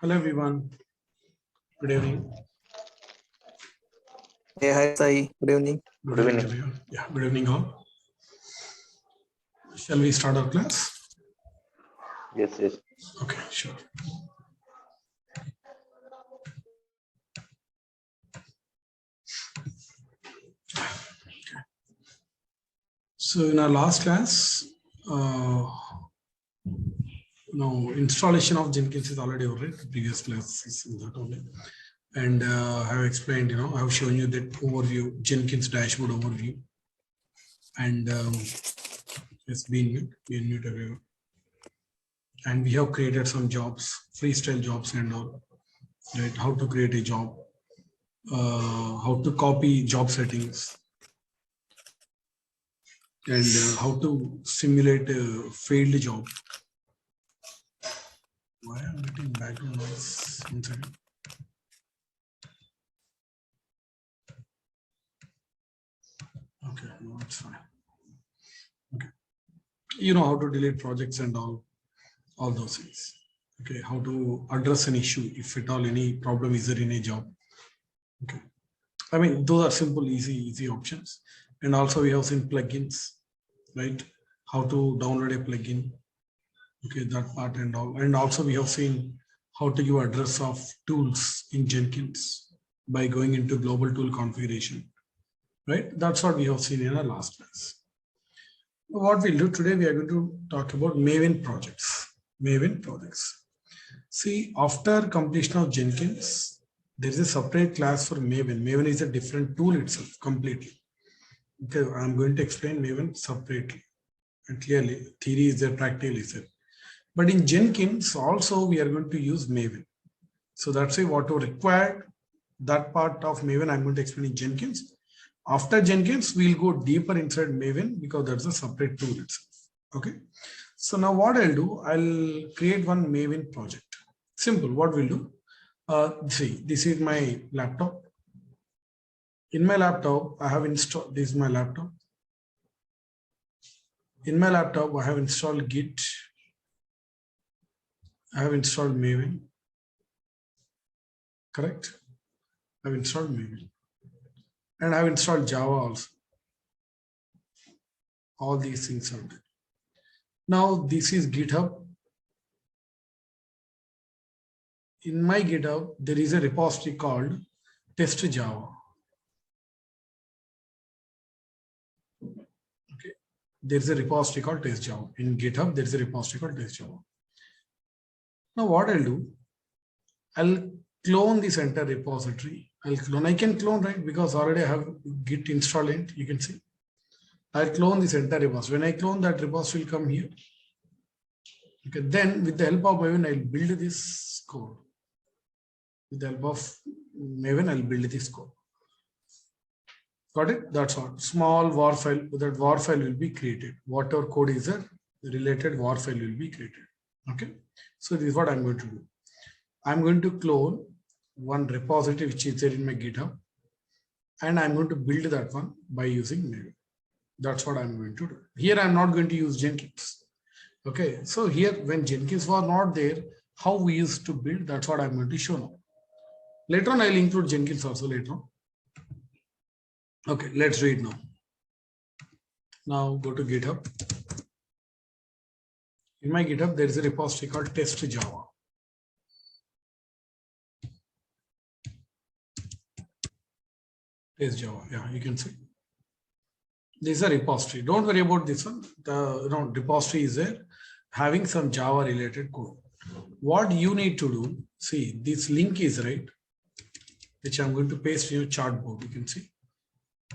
Hello everyone. Good evening. Hey, hi Sai. Good evening. Good evening everyone. Yeah, good evening all. Shall we start our class? Yes. Okay, sure. So in our last class, installation of Jenkins is already over, right? The previous class is in that only. And I have explained, I have shown you that overview, Jenkins dashboard overview. And it's been mute everyone. And we have created some jobs, freestyle jobs and all, right? How to create a job, how to copy job settings, and how to simulate a failed job. Why am I getting background noise? 1 second. Okay, no, it's fine. Okay, you know how to delete projects and all those things. Okay, how to address an issue if at all any problem is there in a job. Okay, I mean those are simple, easy options. And also we have seen plugins, right? How to download a plugin. Okay, that part and all. And also we have seen how to give address of tools in Jenkins by going into global tool configuration, right? That's what we have seen in our last class. What we'll do today, we are going to talk about Maven projects. Maven projects. See, after completion of Jenkins, there is a separate class for Maven. Maven is a different tool itself completely. Okay, I'm going to explain Maven separately and clearly. Theory is there, practical is there. But in Jenkins also we are going to use Maven. So that's why what we required, that part of Maven I'm going to explain in Jenkins. After Jenkins, we'll go deeper inside Maven because that's a separate tool itself. Okay. So now what I'll do, I'll create one Maven project. Simple. What we'll do, see, this is my laptop. In my laptop, I have installed, this is my laptop. In my laptop, I have installed Git. I have installed Maven. Correct? I've installed Maven. And I've installed Java also. All these things are there. Now this is GitHub. In my GitHub, there is a repository called test Java. Okay. There's a repository called test Java. In GitHub, there's a repository called test Java. Now what I'll do, I'll clone this entire repository. I can clone, right? Because already I have Git installed it, you can see. I'll clone this entire repository. When I clone that repository will come here. Okay, then with the help of Maven, I'll build this code. With the help of Maven, I'll build this code. Got it? That's all. Small war file, that war file will be created. Whatever code is there, the related war file will be created. Okay. So this is what I'm going to do. I'm going to clone one repository which is there in my GitHub, and I'm going to build that one by using Maven. That's what I'm going to do. Here I'm not going to use Jenkins. Okay, so here when Jenkins was not there, how we used to build, that's what I'm going to show now. Later on, I'll include Jenkins also later on. Okay, let's read now. Now go to GitHub. In my GitHub, there is a repository called test Java. Test Java, yeah, you can see. This is a repository. Don't worry about this one. The repository is there, having some Java related code. What you need to do, see, this link is right, which I'm going to paste in your chartboard. You can see.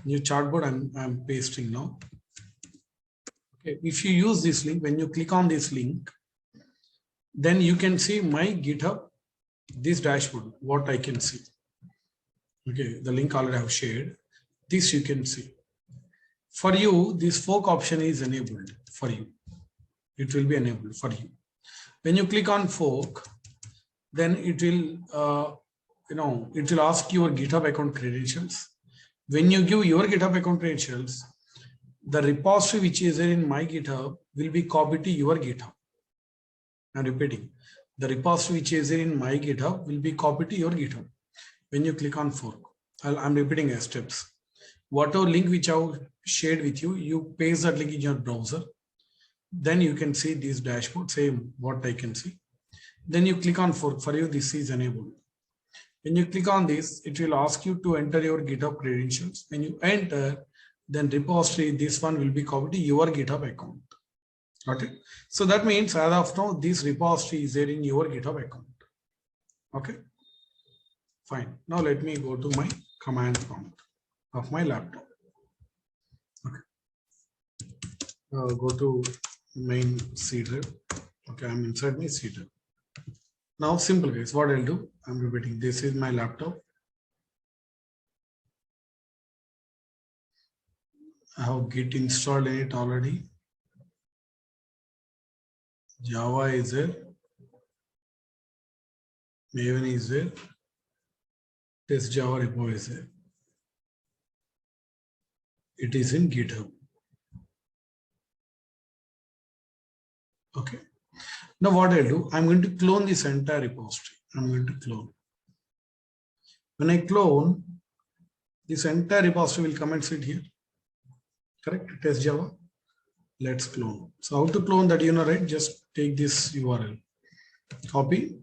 New chartboard I'm pasting now. Okay, if you use this link, when you click on this link, then you can see my GitHub, this dashboard, what I can see. Okay, the link already I have shared. This you can see. For you, this fork option is enabled for you. It will be enabled for you. When you click on fork, then it will, it will ask your GitHub account credentials. When you give your GitHub account credentials, the repository which is there in my GitHub will be copied to your GitHub. I'm repeating. The repository which is in my GitHub will be copied to your GitHub. When you click on fork, I'm repeating as steps. Whatever link which I've shared with you, you paste that link in your browser. Then you can see this dashboard, same what I can see. Then you click on fork. For you, this is enabled. When you click on this, it will ask you to enter your GitHub credentials. When you enter, then repository, this one will be copied to your GitHub account. Got it? So that means as of now, this repository is there in your GitHub account. Okay. Fine. Now let me go to my command prompt of my laptop. Okay. Go to main C drive. Okay, I'm inside my C drive. Now, simple case, what I'll do, I'm repeating. This is my laptop. I have Git installed in it already. Java is there. Maven is there. Test Java repo is there. It is in GitHub. Okay. Now what I'll do, I'm going to clone this entire repository. I'm going to clone. When I clone, this entire repository will come and sit here. Correct? Test Java. Let's clone. So how to clone that, you know, right? Just take this URL, copy,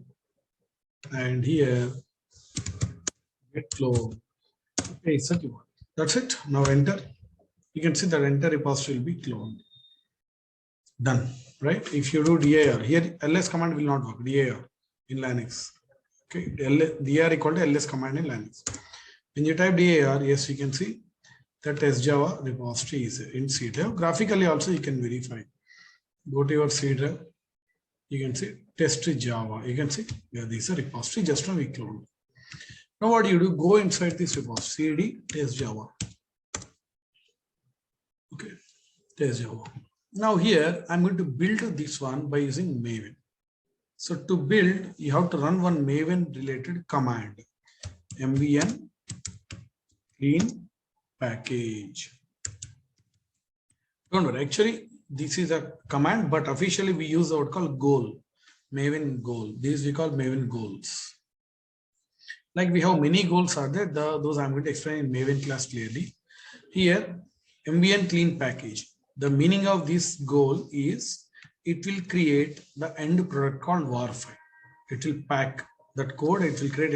and here git clone. Okay, it's a keyword. That's it. Now enter. You can see that entire repository will be cloned. Done. Right? If you do dir, here ls command will not work. Dir in Linux. Okay, dir equal to ls command in Linux. When you type dir, yes, you can see that test Java repository is in C drive. Graphically also you can verify. Go to your C drive. You can see test Java. You can see, yeah, this is a repository. Just now we cloned. Now what you do? Go inside this repository. cd test Java. Okay, test Java. Now here I'm going to build this one by using Maven. So to build, you have to run one Maven related command. mvn clean package. Don't worry, actually this is a command, but officially we use the word called goal. Maven goal. These we call Maven goals. Like we have many goals are there. Those I'm going to explain in Maven class clearly. Here, mvn clean package. The meaning of this goal is it will create the end product called war file. It will pack that code. It will create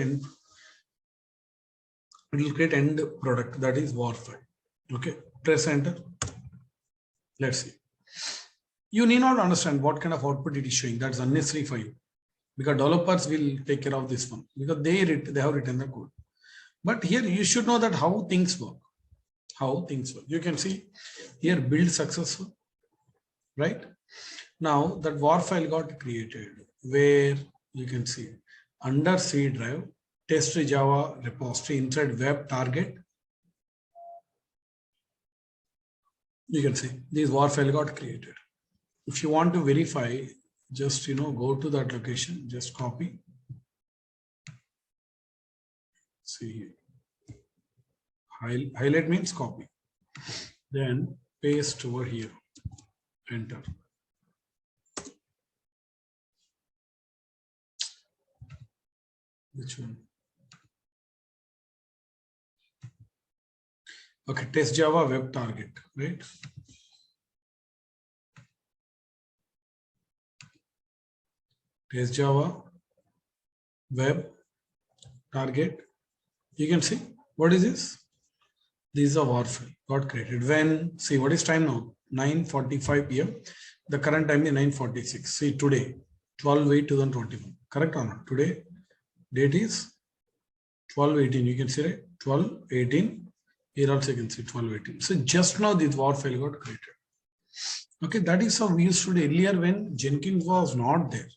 end product, that is war file. Okay, press enter. Let's see. You need not understand what kind of output it is showing. That's unnecessary for you, because developers will take care of this one because they have written the code. But here you should know that how things work. You can see here build successful, right? Now that war file got created where you can see under C drive, test Java repository inside web target. You can see this war file got created. If you want to verify, just, go to that location, just copy. See here. Highlight means copy, then paste over here, enter. Which one? Okay, test Java web target, right? Test Java web target. You can see what is this? This is a war file got created when, see what is time now, 9:45 p.m. The current time is 9:46. See today, 12/8/2021. Correct or not? Today date is 12/18. You can see right, 12/18. Here also you can see 12/18. So just now this war file got created. Okay, that is how we used to do earlier when Jenkins was not there.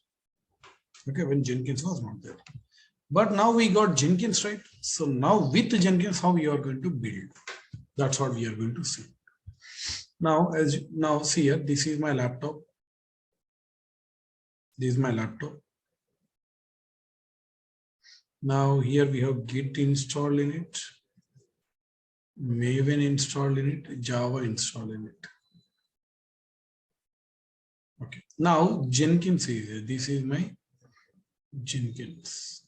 Okay, when Jenkins was not there. But now we got Jenkins, right? So now with Jenkins, how we are going to build? That's what we are going to see. Now, see here, this is my laptop. This is my laptop. Now here we have Git installed in it, Maven installed in it, Java installed in it. Okay. Now Jenkins is here. This is my Jenkins.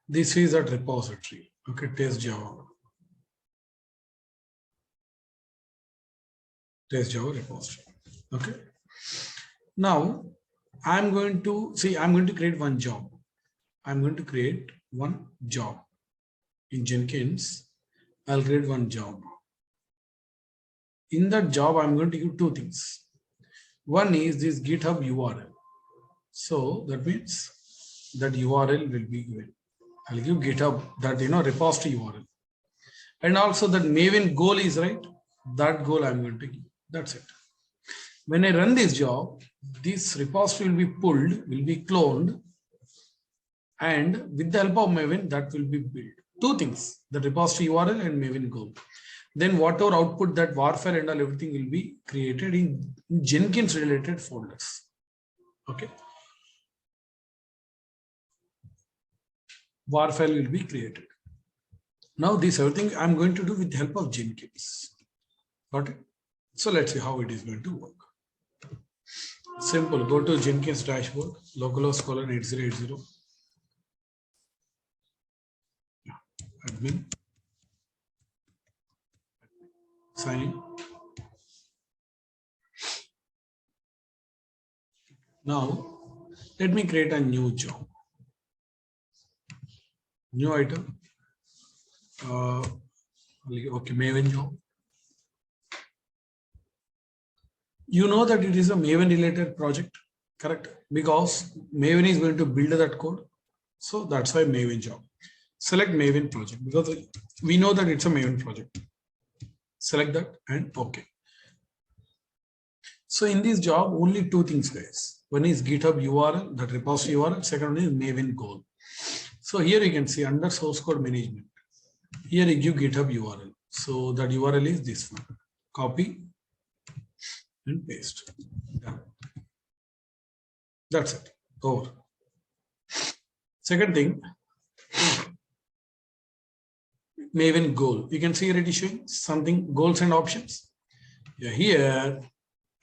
This is a repository. Okay, test Java. Test Java repository. Okay. Now I'm going to create one job. I'm going to create one job in Jenkins. I'll create one job. In that job, I'm going to give two things. One is this GitHub URL. So that means that URL will be given. I'll give GitHub that repository URL. And also that Maven goal is right. That goal I'm going to give. That's it. When I run this job, this repository will be pulled, will be cloned, and with the help of Maven, that will be built. Two things, the repository URL and Maven goal. Then whatever output, that var file and all, everything will be created in Jenkins related folders. Okay. Var file will be created. Now this everything I'm going to do with the help of Jenkins. Got it? So let's see how it is going to work. Simple. Go to Jenkins dashboard, localhost :8080. Admin. Sign in. Now let me create a new job. New item. Okay, Maven job. You know that it is a Maven related project, correct? Because Maven is going to build that code. So that's why Maven job. Select Maven project because we know that it's a Maven project. Select that and okay. So in this job, only two things, guys. One is GitHub URL, that repository URL. Second one is Maven goal. So here you can see under source code management. Here you give GitHub URL. So that URL is this one. Copy and paste. Done. That's it. Over. Second thing, Maven goal. You can see already showing something, goals and options. Yeah, here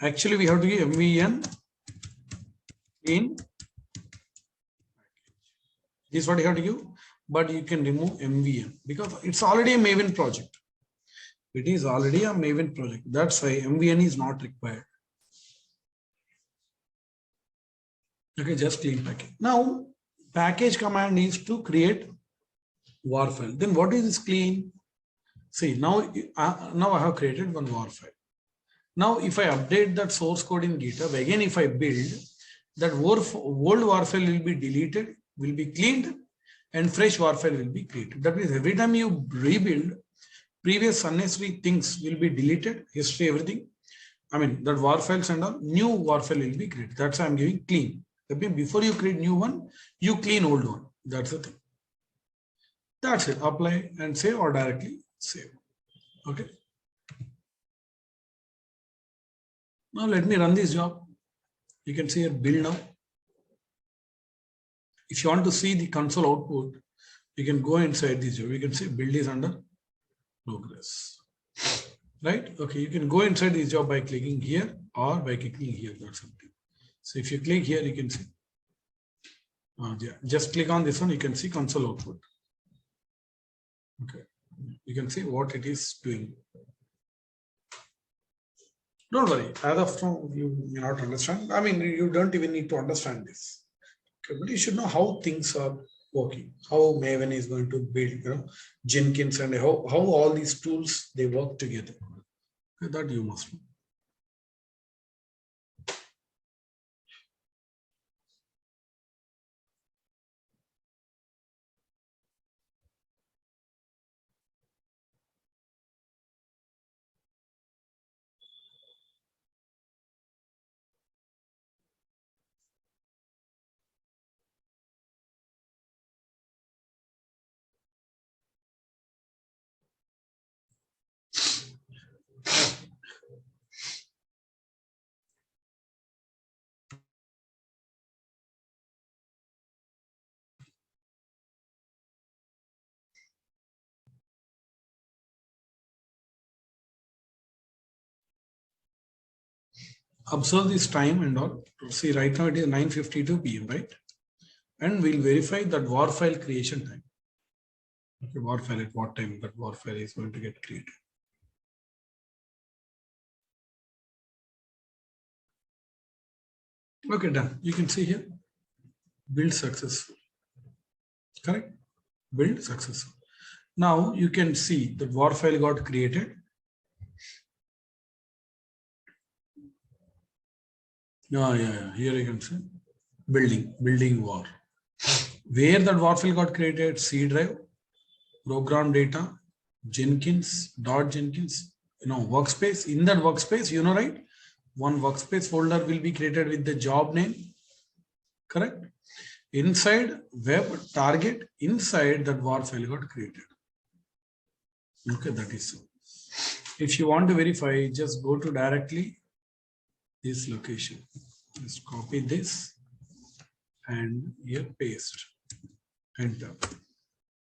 actually we have to give MVN in. This is what you have to give, but you can remove MVN because it's already a Maven project. It is already a Maven project. That's why MVN is not required. Okay, just clean package. Now, package command is to create var file. Then what is this clean? See, now I have created one var file. Now, if I update that source code in GitHub, again, if I build, that old var file will be deleted, will be cleaned, and fresh var file will be created. That means every time you rebuild, previous unnecessary things will be deleted, history, everything. I mean, that var files and all, new var file will be created. That's why I'm giving clean. That means before you create new one, you clean old one. That's the thing. That's it. Apply and save or directly save. Okay. Now let me run this job. You can see here build now. If you want to see the console output, you can go inside this job. You can see build is under progress. Right? Okay. You can go inside this job by clicking here or by clicking here. That's something. So if you click here, you can see. Yeah, just click on this one. You can see console output. Okay. You can see what it is doing. Don't worry. As of now, you may not understand. I mean, you don't even need to understand this. Okay, but you should know how things are working, how Maven is going to build, Jenkins, and how all these tools they work together. Okay, that you must know. observe this time and all. See, right now it is 9:52 p.m., right? And we'll verify that war file creation time. Okay, war file at what time that war file is going to get created. Okay, done. You can see here, build successful. Correct? Build successful. Now you can see the war file got created. Yeah. Here you can see building war. Where that war file got created, C drive, program data, Jenkins, .Jenkins, workspace. In that workspace, right? One workspace folder will be created with the job name. Correct? Inside web target, inside that war file got created. Okay, that is so. If you want to verify, just go to directly this location. Just copy this and here paste. Enter.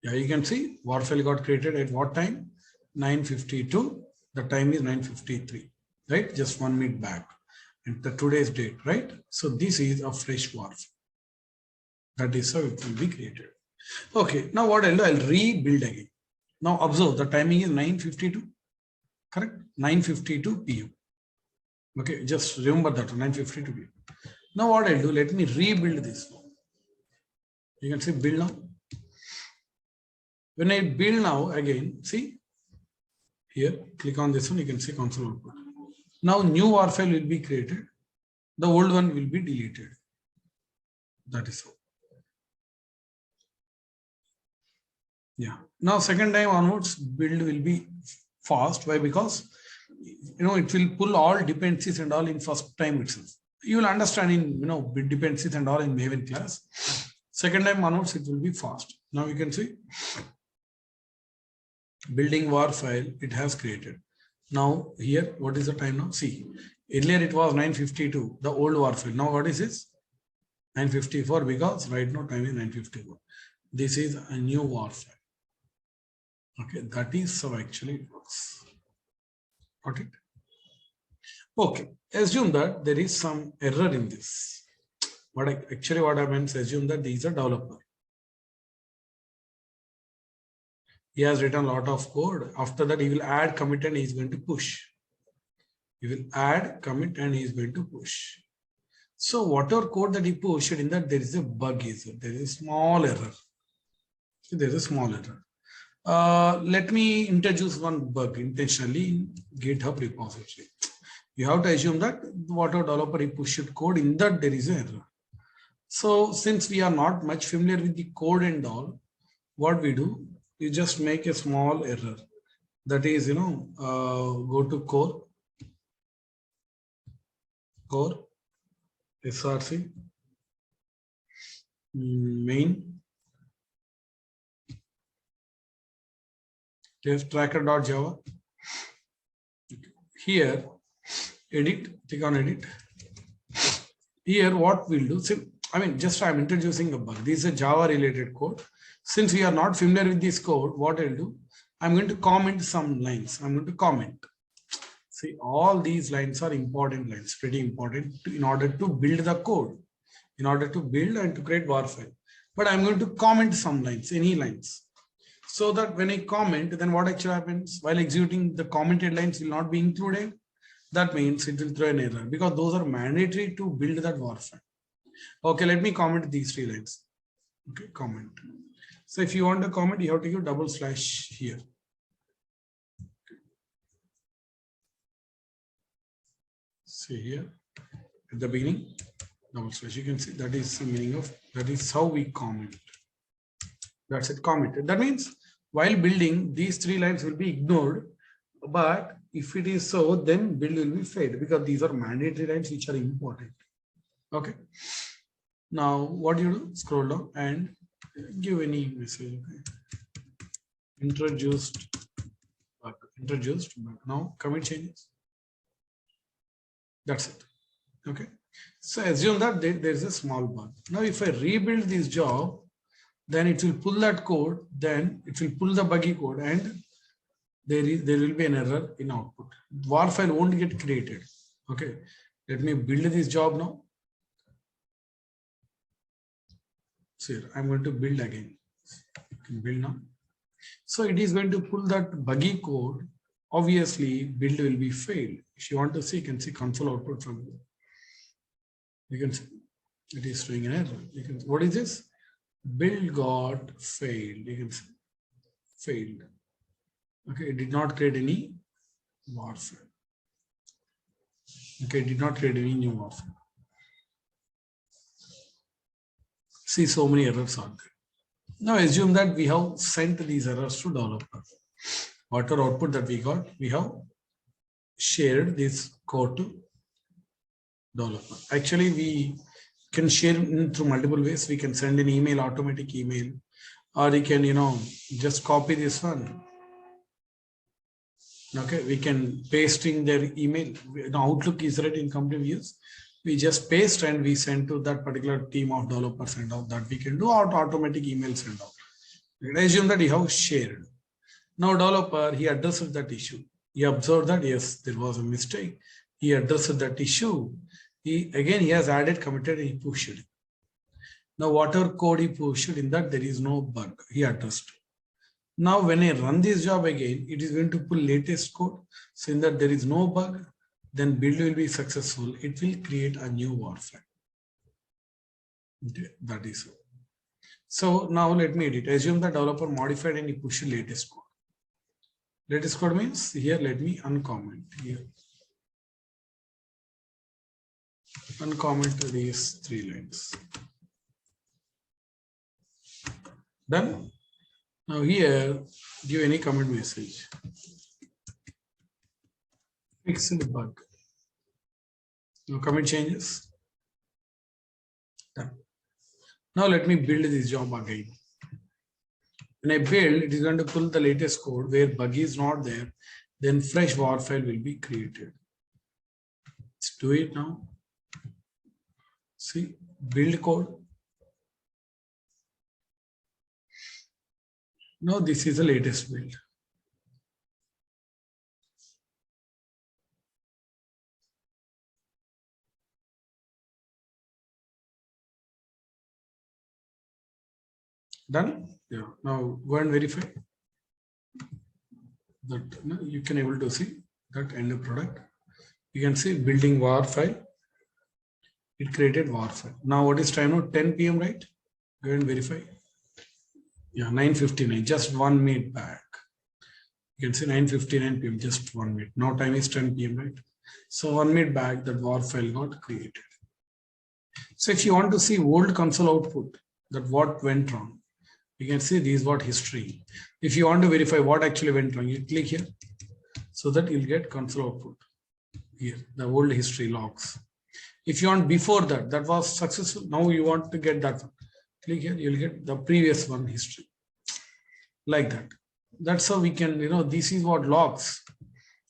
Yeah, you can see war file got created at what time? 9:52. The time is 9:53. Right? Just 1 minute back. And the today's date, right? So this is a fresh war file. That is how it will be created. Okay, now what I'll do, I'll rebuild again. Now observe the timing is 9:52. Correct? 9:52 p.m. Okay, just remember that 9:52 p.m. Now what I'll do, let me rebuild this one. You can see build now. When I build now again, see here, click on this one, you can see console output. Now new war file will be created. The old one will be deleted. That is all. Yeah. Now second time onwards, build will be fast. Why? Because it will pull all dependencies and all in first time itself. You will understand in dependencies and all in Maven class. Second time onwards, it will be fast. Now you can see building war file, it has created. Now here, what is the time now? See, earlier it was 9:52, the old war file. Now what is this? 9:54, because right now time is 9:54. This is a new war file. Okay, that is how actually it works. Got it? Okay, assume that there is some error in this. What I meant, assume that there is a developer. He has written a lot of code. After that, he will add commit and he is going to push. He will add commit and he is going to push. So whatever code that he pushed, in that there is a bug. There is a small error. So there is a small error. Let me introduce one bug intentionally in GitHub repository. You have to assume that whatever developer he pushed code, in that there is an error. So since we are not much familiar with the code and all, what we do, you just make a small error. That is, go to core, src, main, test tracker.java. Here, edit, click on edit. Here, what we'll do, I'm introducing a bug. This is a Java related code. Since we are not familiar with this code, what I'll do, I'm going to comment some lines. I'm going to comment. See, all these lines are important lines, pretty important in order to build the code, in order to build and to create war file. But I'm going to comment some lines, any lines. So that when I comment, then what actually happens while executing, the commented lines will not be included. That means it will throw an error because those are mandatory to build that war file. Okay, let me comment these 3 lines. Okay, comment. So if you want to comment, you have to give / here. See here at the beginning, /. You can see that is the meaning of, that is how we comment. That's it, commented. That means while building, these 3 lines will be ignored. But if it is so, then build will be failed because these are mandatory lines which are important. Okay. Now what do you do? Scroll down and give any message. Okay. Introduced. Now commit changes. That's it. Okay. So assume that there is a small bug. Now if I rebuild this job, then it will pull that code, then it will pull the buggy code, and there will be an error in output. War file won't get created. Okay. Let me build this job now. So here, I'm going to build again. Build now. So it is going to pull that buggy code. Obviously, build will be failed. If you want to see, you can see console output from here. You can see it is showing an error. You can see, what is this? Build got failed. You can see failed. Okay, it did not create any warfare. Okay, it did not create any new warfare. See, so many errors are there. Now assume that we have sent these errors to developer. Whatever output that we got, we have shared this code to developer. Actually, we can share through multiple ways. We can send an email, automatic email, or you can, just copy this one. Okay, we can paste in their email. Now Outlook is right in company views. We just paste and we send to that particular team of developers and all that we can do out automatic email send out. Let's assume that you have shared. Now developer, he addressed that issue. He observed that yes, there was a mistake. He addressed that issue. He has added, committed, he pushed it. Now whatever code he pushed in that, there is no bug. He addressed. Now when I run this job again, it is going to pull latest code. So in that there is no bug, then build will be successful. It will create a new warfare. Okay, that is so. So now let me edit. Assume the developer modified and he pushed latest code. Latest code means here, let me uncomment here. Uncomment these 3 lines. Done. Now here, give any comment message. Fix the bug. No comment changes. Done. Now let me build this job again. When I build, it is going to pull the latest code where bug is not there. Then fresh war file will be created. Let's do it now. See, build code. Now this is the latest build. Done? Yeah. Now go and verify that you can able to see that end product. You can see building war file. It created war file. Now what is time now? 10 p.m. right? Go and verify. Yeah, 9:59. Just 1 minute back. You can see 9:59 p.m. Just 1 minute. Now time is 10 p.m. right? So 1 minute back that war file got created. So if you want to see old console output, that what went wrong, you can see this is what history. If you want to verify what actually went wrong, you click here so that you'll get console output. Here, the old history logs. If you want before that, that was successful. Now you want to get that one. Click here, you'll get the previous one history. Like that. That's how we can, this is what logs.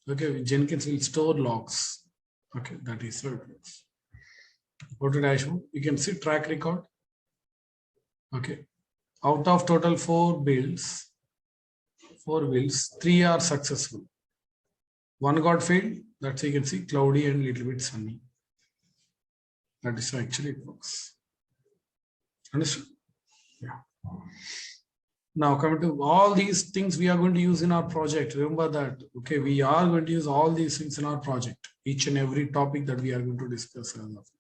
Okay, Jenkins will store logs. Okay, that is how it works. Go to dashboard. You can see track record. Okay. Out of total 4 builds, 3 are successful. 1 got failed. That's you can see cloudy and little bit sunny. That is how actually it works. Understood? Yeah. Now coming to all these things we are going to use in our project. Remember that, okay, we are going to use all these things in our project, each and every topic that we are going to discuss.